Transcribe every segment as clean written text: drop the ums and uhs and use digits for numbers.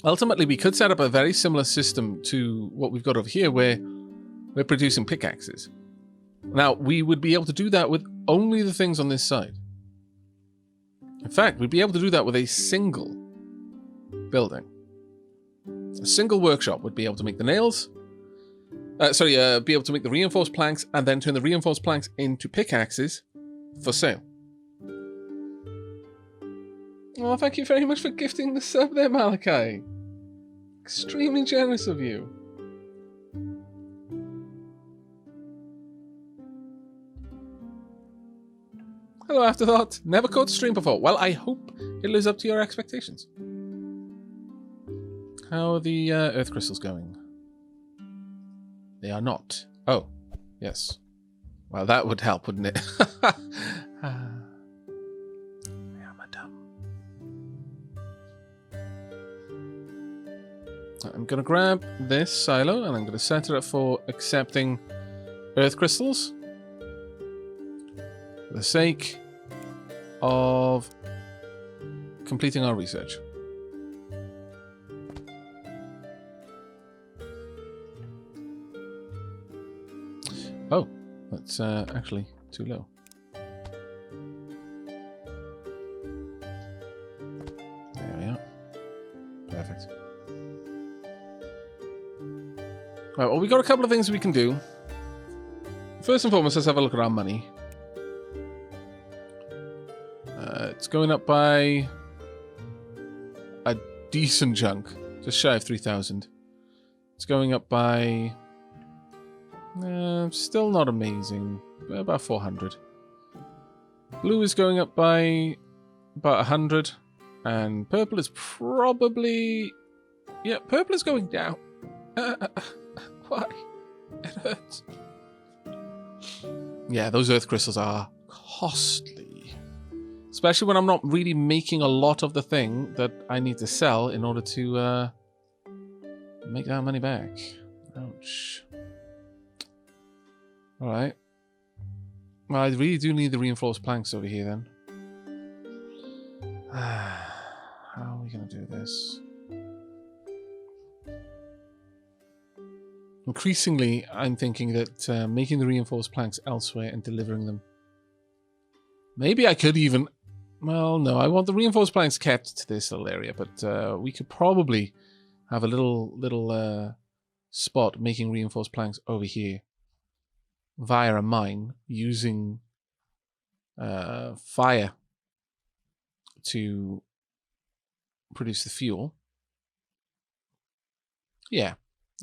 Ultimately, we could set up a very similar system to what we've got over here, where we're producing pickaxes. Now, we would be able to do that with only the things on this side. In fact, we'd be able to do that with a single building. A single workshop would be able to make the nails. Be able to make the reinforced planks and then turn the reinforced planks into pickaxes for sale. Oh, thank you very much for gifting the sub there, Malachi. Extremely generous of you. Hello, Afterthought. Never caught a stream before. Well, I hope it lives up to your expectations. How are the earth crystals going? They are not. Oh, yes. Well, that would help, wouldn't it? Yeah, madam. I'm going to grab this silo and I'm going to set it up for accepting earth crystals for the sake of completing our research. Oh, that's actually too low. There we are. Perfect. Right, well, we got a couple of things we can do. First and foremost, let's have a look at our money. It's going up by a decent chunk, just shy of 3,000. It's going up by still not amazing, about 400. Blue is going up by about 100, and purple is probably... Yeah, purple is going down. Why? It hurts. Yeah, those earth crystals are costly. Especially when I'm not really making a lot of the thing that I need to sell in order to make that money back. Ouch. Alright. Well, I really do need the reinforced planks over here then. How are we going to do this? Increasingly, I'm thinking that making the reinforced planks elsewhere and delivering them. Maybe I could even... Well, no, I want the reinforced planks kept to this little area, but we could probably have a little spot making reinforced planks over here via a mine using fire to produce the fuel. Yeah,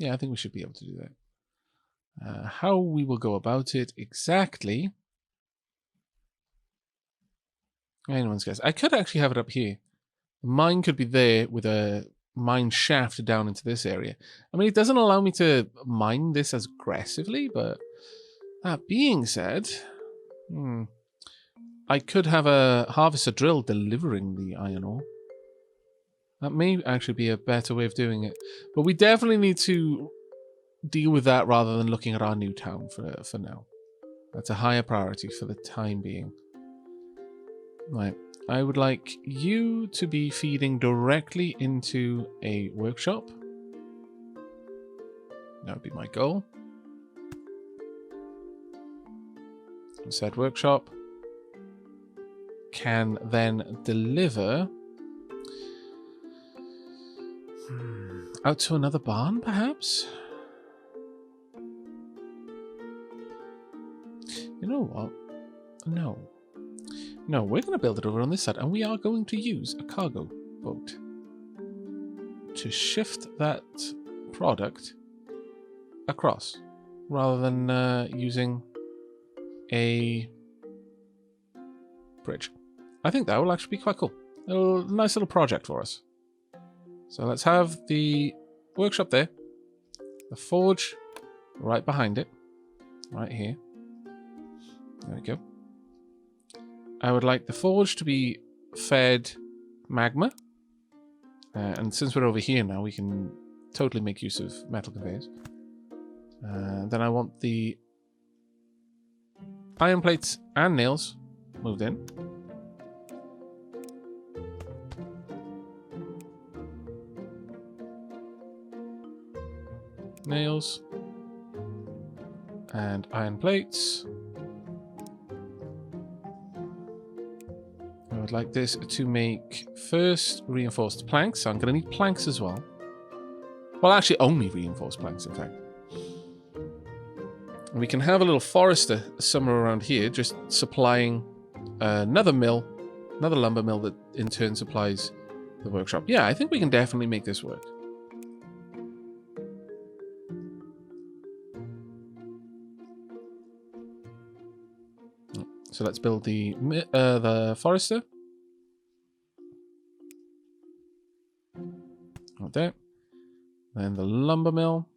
I think we should be able to do that. How we will go about it exactly... Anyone's guess. I could actually have it up here. The mine could be there with a mine shaft down into this area. I mean, it doesn't allow me to mine this as aggressively, but that being said, I could have a harvester drill delivering the iron ore. That may actually be a better way of doing it. But we definitely need to deal with that rather than looking at our new town for now. That's a higher priority for the time being. Right, I would like you to be feeding directly into a workshop. That would be my goal. Said workshop can then deliver out to another barn, perhaps? You know what? No, we're going to build it over on this side, and we are going to use a cargo boat to shift that product across, rather than using a bridge. I think that will actually be quite cool. A nice little project for us. So let's have the workshop there, the forge right behind it, right here. There we go. I would like the forge to be fed magma. And since we're over here now, we can totally make use of metal conveyors. Then I want the iron plates and nails moved in. nails. And iron plates. I would like this to make first reinforced planks. So I'm going to need planks as well. Well, actually only reinforced planks, in fact. And we can have a little forester somewhere around here, just supplying another mill, another lumber mill that in turn supplies the workshop. Yeah, I think we can definitely make this work. So let's build the forester. Right there. Then the lumber mill.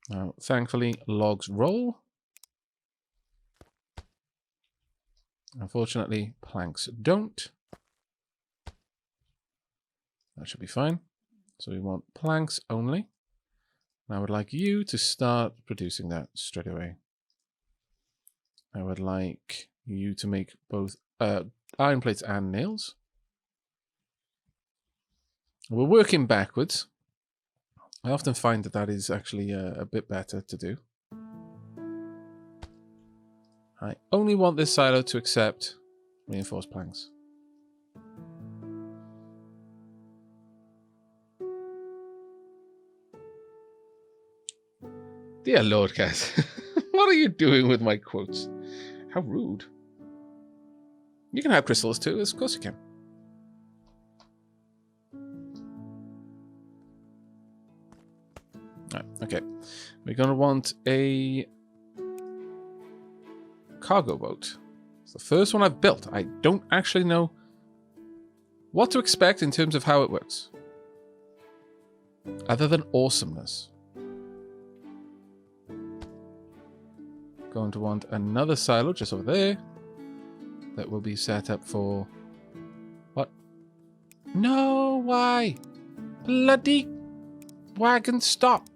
Now, thankfully, logs roll. Unfortunately, planks don't. That should be fine. So we want planks only. And I would like you to start producing that straight away. I would like you to make both iron plates and nails. We're working backwards. I often find that that is actually a bit better to do. I only want this silo to accept reinforced planks. Dear Lord, guys. What are you doing with my quotes? How rude. You can have crystals too, of course you can. Right, okay. We're going to want a cargo boat. It's the first one I've built. I don't actually know what to expect in terms of how it works. Other than awesomeness. Going to want another silo just over there. That will be set up for... What? No, why? Bloody wagon, stop.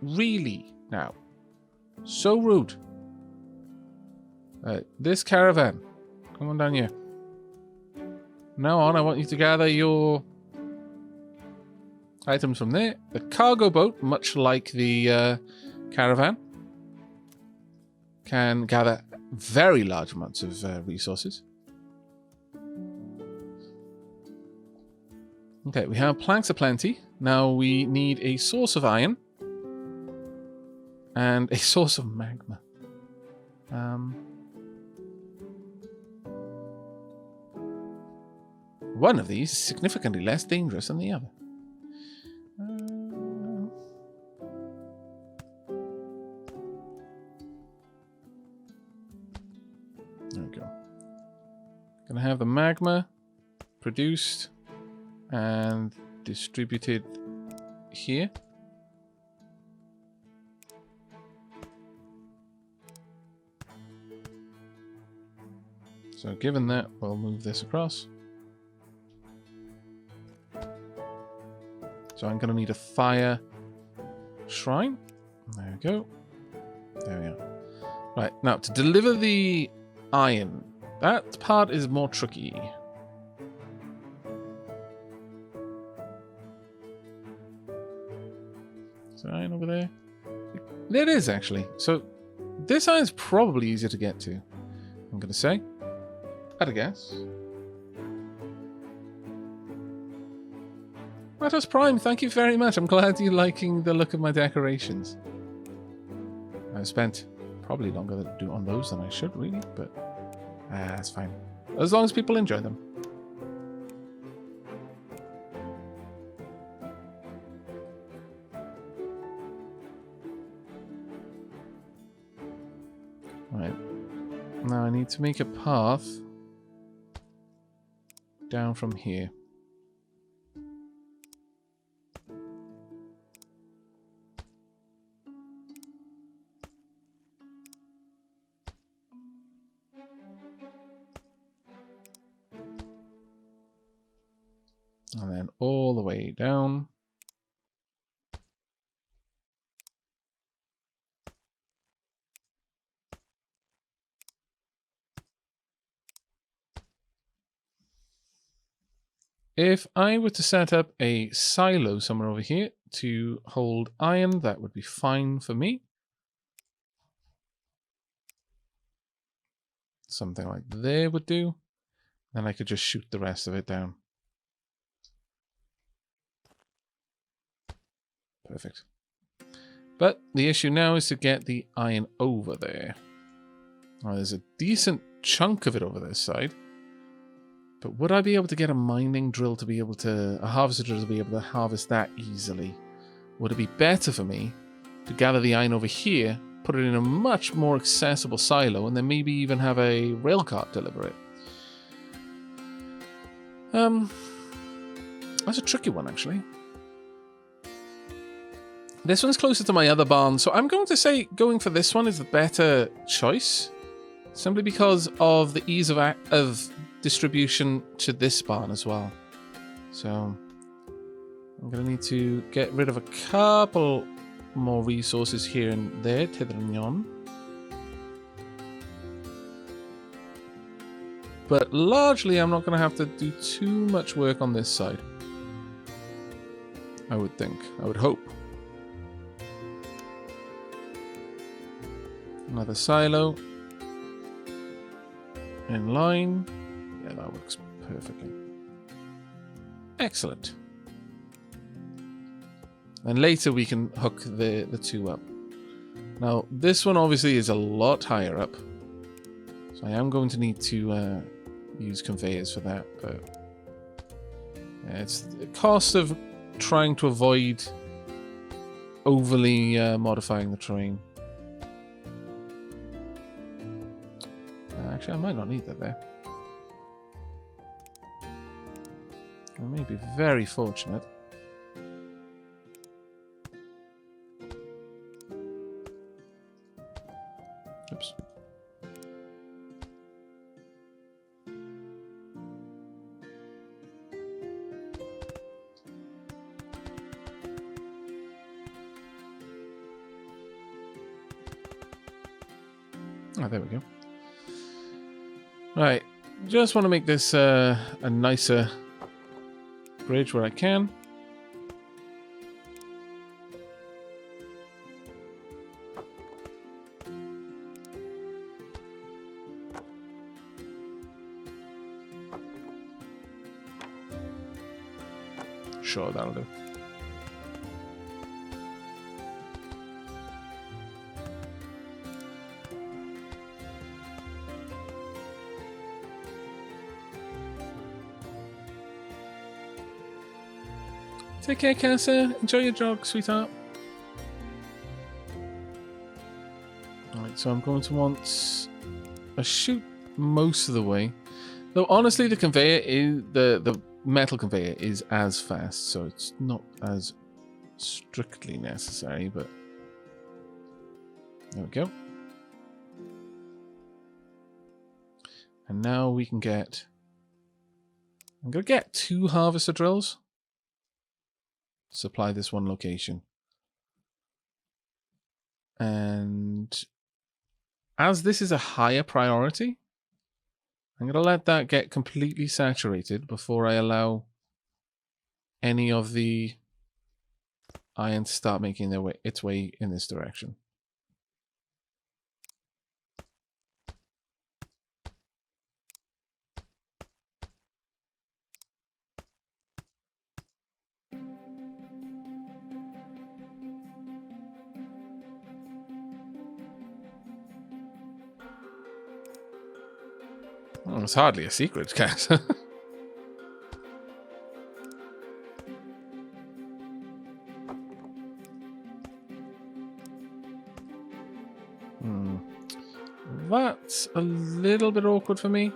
Really? Now. So rude. This caravan. Come on down here. Now on, I want you to gather your items from there. The cargo boat, much like the caravan, can gather very large amounts of resources. Okay, we have planks aplenty. Now we need a source of iron. And a source of magma. One of these is significantly less dangerous than the other. There we go. Gonna have the magma produced and distributed here. So given that, we'll move this across. So I'm going to need a fire shrine. There we go. There we are. Right, now to deliver the iron, that part is more tricky. Is there iron over there? There is actually. So this iron is probably easier to get to, I'm going to say. At a guess. Matos Prime, thank you very much. I'm glad you're liking the look of my decorations. I've spent probably longer on those than I should, really, but that's fine. As long as people enjoy them. Right. Now I need to make a path down from here. And then all the way down. if I were to set up a silo somewhere over here to hold iron, that would be fine for me. Something like there would do. Then I could just shoot the rest of it down. Perfect. But the issue now is to get the iron over there. Well, there's a decent chunk of it over this side. But would I be able to get a mining drill to be able to... a harvester drill to be able to harvest that easily? Would it be better for me to gather the iron over here, put it in a much more accessible silo, and then maybe even have a rail cart deliver it? That's a tricky one, actually. This one's closer to my other barn, so I'm going to say going for this one is the better choice, simply because of the ease of distribution to this barn as well. So I'm going to need to get rid of a couple more resources here and there, tither and yon. But largely I'm not going to have to do too much work on this side. I would think. I would hope. Another silo. In line. Yeah, that works perfectly. Excellent. And later we can hook the two up. Now, this one obviously is a lot higher up. So I am going to need to use conveyors for that. But yeah, it's the cost of trying to avoid overly modifying the terrain. Actually, I might not need that there. I may be very fortunate. Oops. Oh, there we go. Right, just want to make this a nicer bridge where I can. Sure, that'll do. Take care, Casa. Enjoy your jog, sweetheart. Alright, so I'm going to want a chute most of the way. Though honestly, the conveyor is the metal conveyor is as fast, so it's not as strictly necessary, but there we go. And now we can get... I'm going to get 2 harvester drills. Supply this one location. And as this is a higher priority, I'm going to let that get completely saturated before I allow any of the iron to start making its way in this direction. Well, it's hardly a secret, Cass. That's a little bit awkward for me.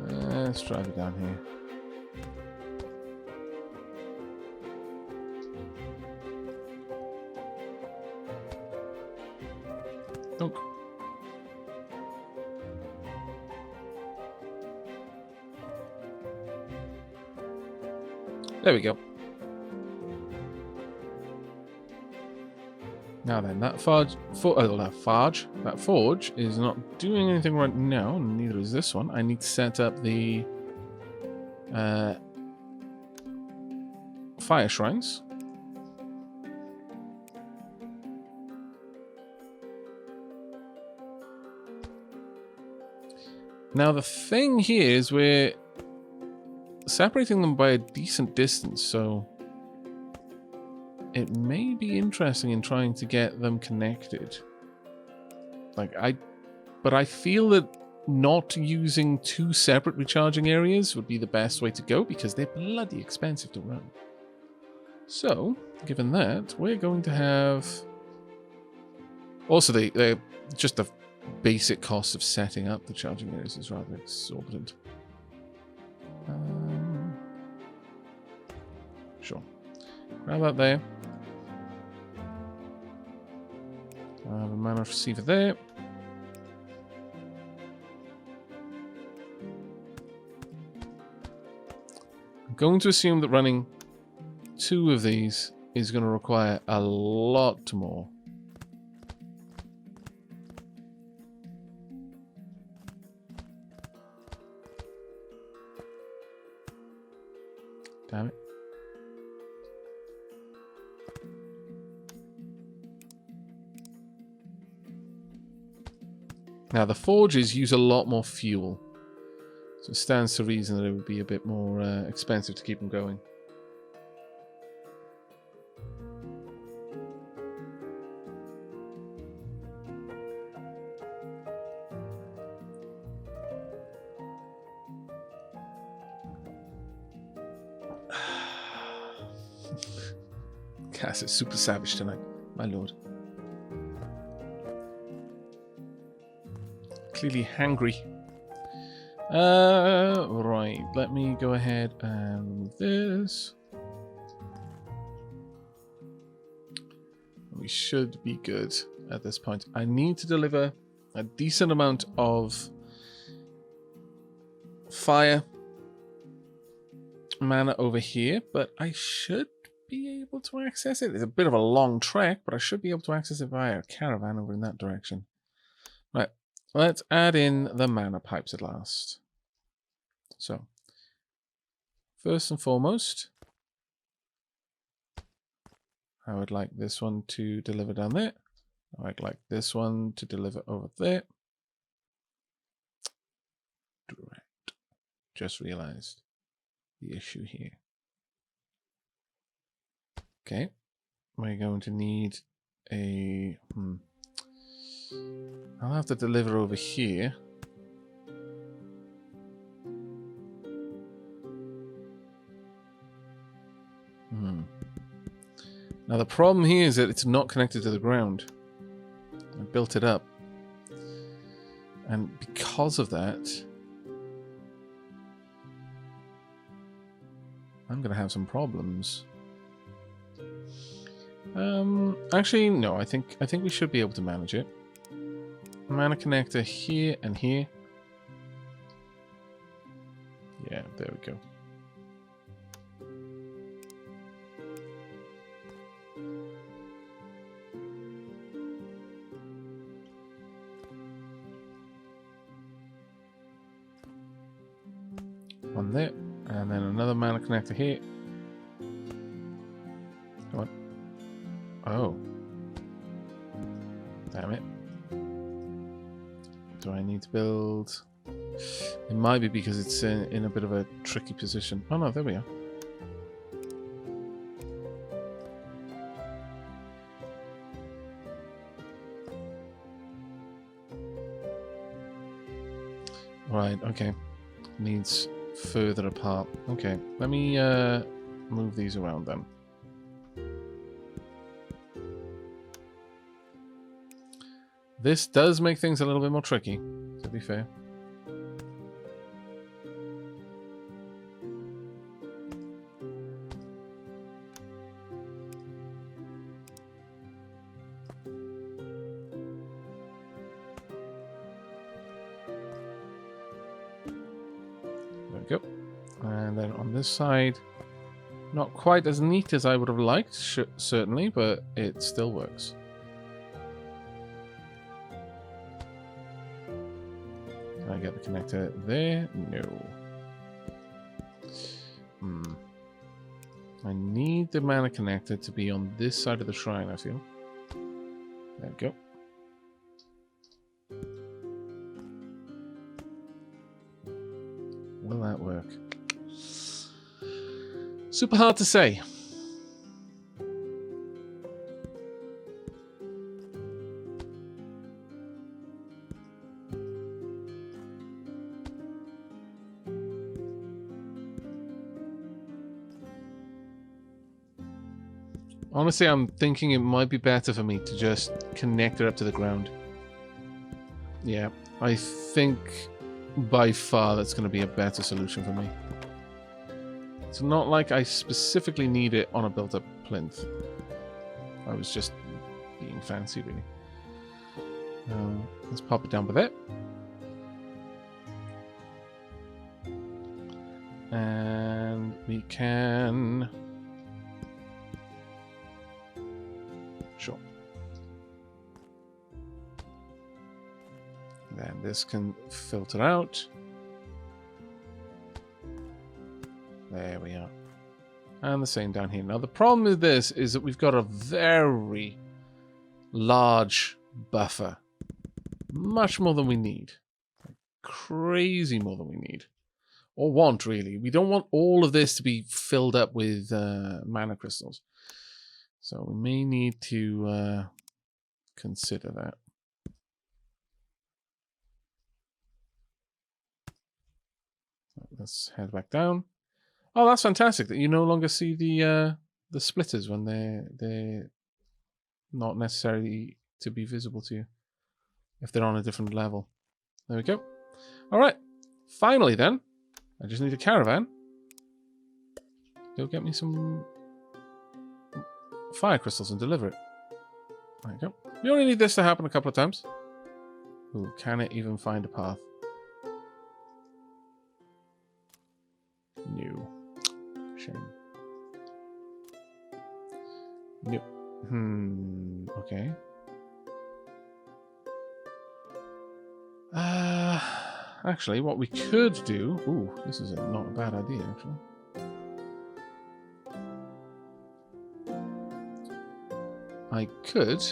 Let's drive it down here. Oh. There we go. Now then, that forge is not doing anything right now, and neither is this one. I need to set up the fire shrines. Now the thing here is we're separating them by a decent distance, so it may be interesting in trying to get them connected. But I feel that not using two separate recharging areas would be the best way to go because they're bloody expensive to run. So, given that, we're going to have... Also, just the basic cost of setting up the charging areas is rather exorbitant. Sure. Grab that there. I have a mana receiver there. I'm going to assume that running 2 of these is going to require a lot more. Damn it. Now, the forges use a lot more fuel, so it stands to reason that it would be a bit more expensive to keep them going. Cass is super savage tonight, my lord. Clearly hangry. Right, let me go ahead and remove this. We should be good at this point. I need to deliver a decent amount of fire mana over here, but I should be able to access it. It's a bit of a long trek, but I should be able to access it via a caravan over in that direction. Right, let's add in the mana pipes at last. So, first and foremost, I would like this one to deliver down there. I would like this one to deliver over there. Direct. Just realized the issue here. Okay, we're going to need a... I'll have to deliver over here. Now the problem here is that it's not connected to the ground. I built it up. And because of that, I'm going to have some problems. Actually, no, I think we should be able to manage it. Mana connector here and here. Yeah, there we go. One there, and then another mana connector here. Come on. Oh. Damn it. Do I need to build? It might be because it's in a bit of a tricky position. Oh no, there we are. Right, okay. Needs further apart. Okay, let me move these around then. This does make things a little bit more tricky, to be fair. There we go. And then on this side, not quite as neat as I would have liked, certainly, but it still works. Can I get the connector there? No. I need the mana connector to be on this side of the shrine, I feel. There we go. Will that work? Super hard to say. Honestly, I'm thinking it might be better for me to just connect it up to the ground. Yeah, I think by far that's going to be a better solution for me. It's not like I specifically need it on a built-up plinth. I was just being fancy, really. Let's pop it down with it. And we can... Sure. Then this can filter out. There we are. And the same down here. Now the problem with this is that we've got a very large buffer. Much more than we need. Crazy more than we need. Or want, really. We don't want all of this to be filled up with mana crystals. So we may need to consider that. Let's head back down. Oh, that's fantastic that you no longer see the splitters when they're not necessarily to be visible to you if they're on a different level. There we go. All right. Finally, then, I just need a caravan. Go get me some fire crystals and deliver it. There you go. We only need this to happen a couple of times. Ooh, can it even find a path? No. Shame. Nope. Okay. Actually, what we could do... Ooh, this is not a bad idea, actually. I could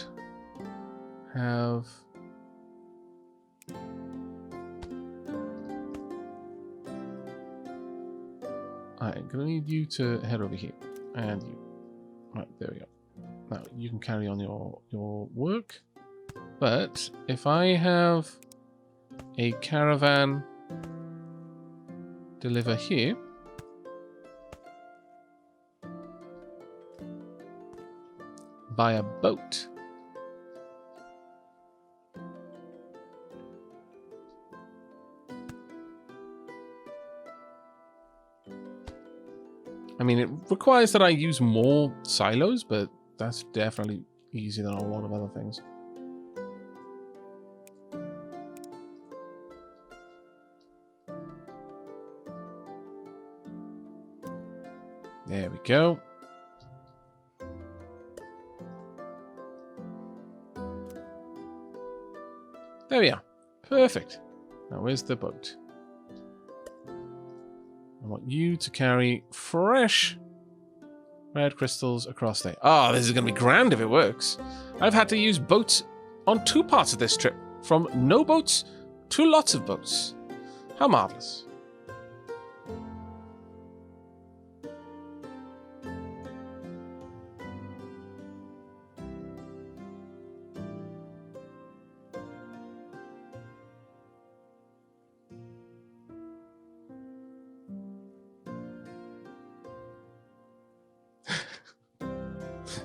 have... I'm going to need you to head over here. And you. Right, there we go. Now, you can carry on your work. But if I have a caravan deliver here... by a boat. I mean, it requires that I use more silos, but that's definitely easier than a lot of other things. There we go. There we are. Perfect. Now where's the boat? I want you to carry fresh red crystals across there. Oh, this is going to be grand if it works. I've had to use boats on 2 parts of this trip. From no boats to lots of boats. How marvelous.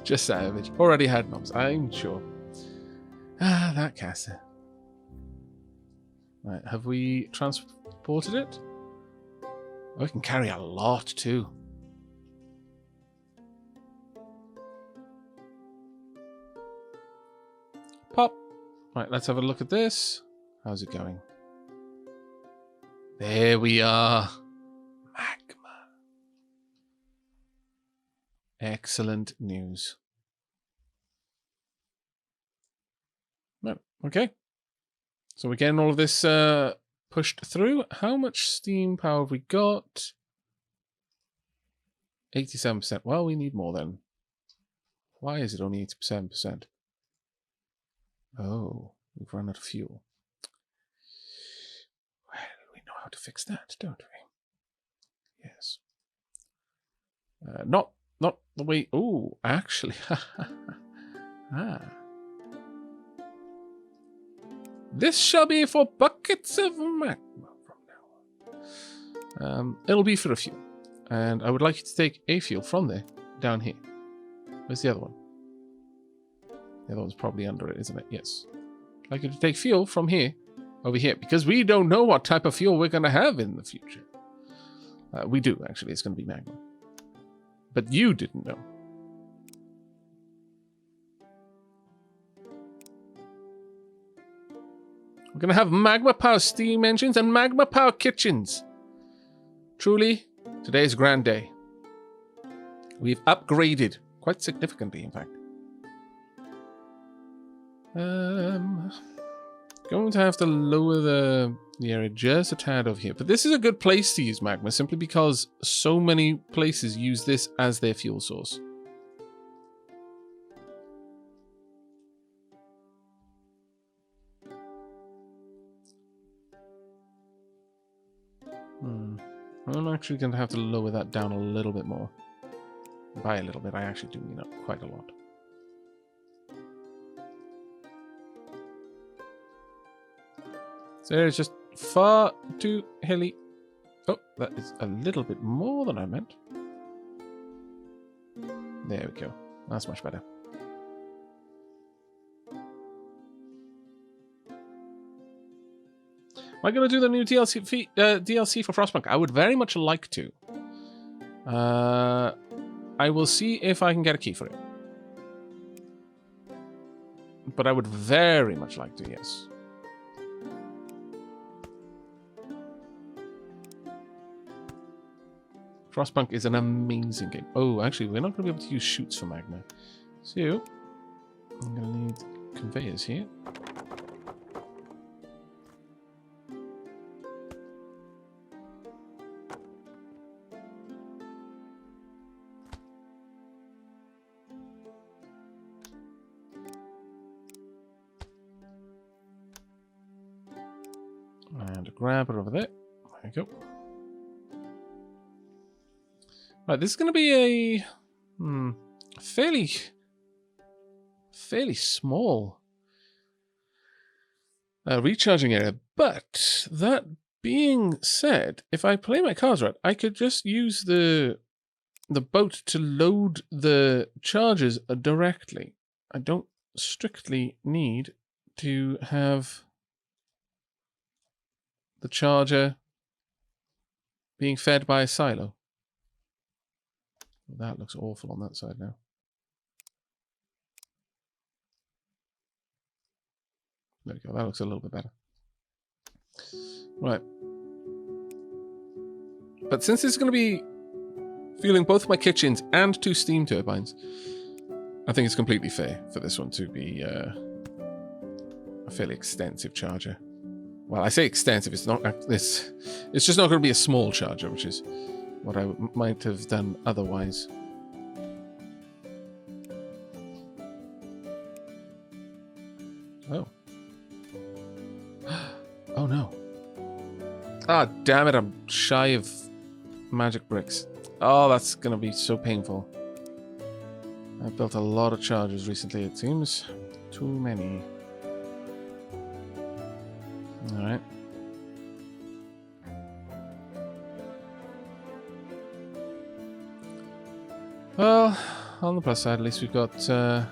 Just savage. Already had knobs, I'm sure. Ah, that caster. Right, have we transported it? Oh, we can carry a lot too. Pop. Right, let's have a look at this. How's it going? There we are. Magma. Excellent news. Right, okay. So we're getting all of this pushed through. How much steam power have we got? 87%. Well, we need more then. Why is it only 87%? Oh, we've run out of fuel. Well, we know how to fix that, don't we? Yes. Not the way... Oh, actually. Ah. This shall be for buckets of magma from now on. It'll be for a fuel. And I would like you to take a fuel from there, down here. Where's the other one? The other one's probably under it, isn't it? Yes. I'd like you to take fuel from here, over here, because we don't know what type of fuel we're going to have in the future. We do, actually. It's going to be magma. But you didn't know. We're going to have magma power steam engines and magma power kitchens. Truly, today's a grand day. We've upgraded quite significantly, in fact. Going to have to lower the area just a tad over here. But this is a good place to use magma, simply because so many places use this as their fuel source. I'm actually going to have to lower that down a little bit more. By a little bit, I actually do mean up quite a lot. So it's just far too hilly. Oh, that is a little bit more than I meant. There we go. That's much better. Am I going to do the new DLC for Frostpunk? I would very much like to. I will see if I can get a key for it. But I would very much like to, yes. Frostpunk is an amazing game. Oh, actually, we're not going to be able to use chutes for magma. So, I'm going to need conveyors here. And a grabber over there. There you go. Right, this is going to be a fairly small recharging area. But that being said, if I play my cards right, I could just use the boat to load the chargers directly. I don't strictly need to have the charger being fed by a silo. That looks awful on that side now. There we go. That looks a little bit better. Right. But since it's going to be fueling both my kitchens and 2 steam turbines, I think it's completely fair for this one to be a fairly extensive charger. Well, I say extensive. It's not. It's just not going to be a small charger, which is what I might have done otherwise. Oh. Oh no. Ah, damn it, I'm shy of magic bricks. Oh, that's going to be so painful. I've built a lot of chargers recently, it seems. Too many. Alright. Well, on the plus side, at least we've got the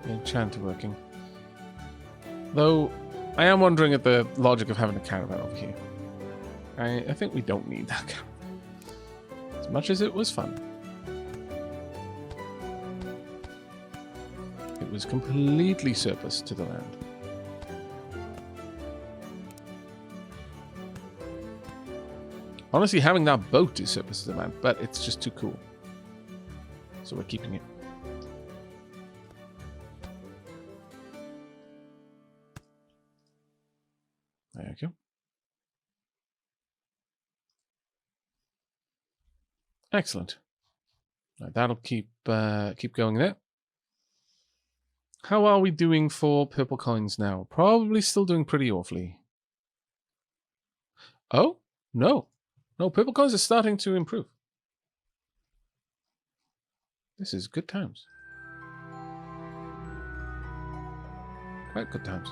enchanter working. Though, I am wondering at the logic of having a caravan over here. I think we don't need that caravan. As much as it was fun. It was completely surplus to the land. Honestly, having that boat is surplus to the land, but it's just too cool. So we're keeping it. There you go. Excellent. Right, that'll keep going there. How are we doing for purple coins now? Probably still doing pretty awfully. Oh, no. No, purple coins are starting to improve. This is good times. Quite good times.